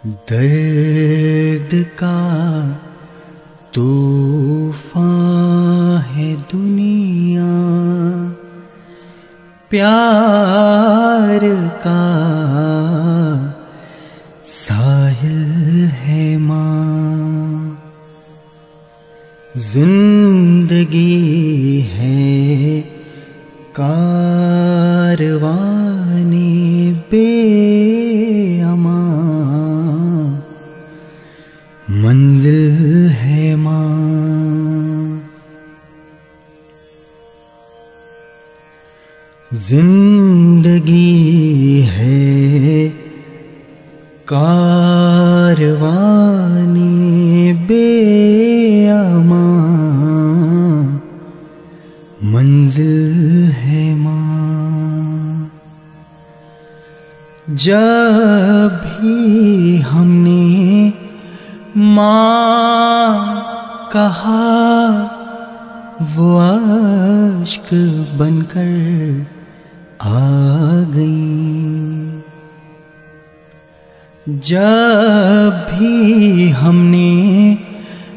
दर्द का तूफान है दुनिया, प्यार का साहिल है माँ। जिंदगी है कारवाने बेअमा, मंजिल है माँ। जिंदगी है कारवाने बेअमा, मंजिल है माँ। जब भी हमने माँ कहा, वो आश्क बनकर आ गई। जब भी हमने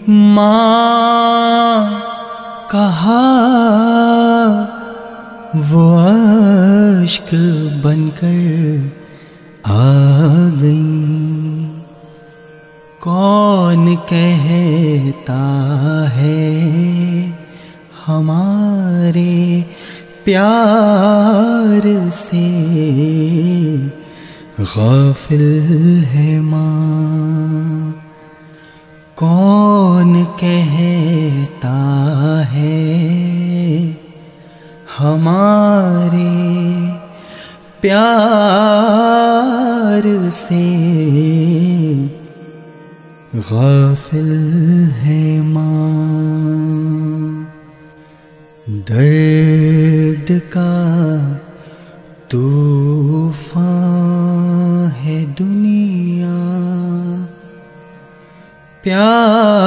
माँ कहा, वो आश्क बनकर आ गई। कौन कहता है हमारे प्यार से गाफिल है माँ। कौन कहता है हमारे प्यार से गाफिल है माँ। दर्द का तूफान है दुनिया, प्यार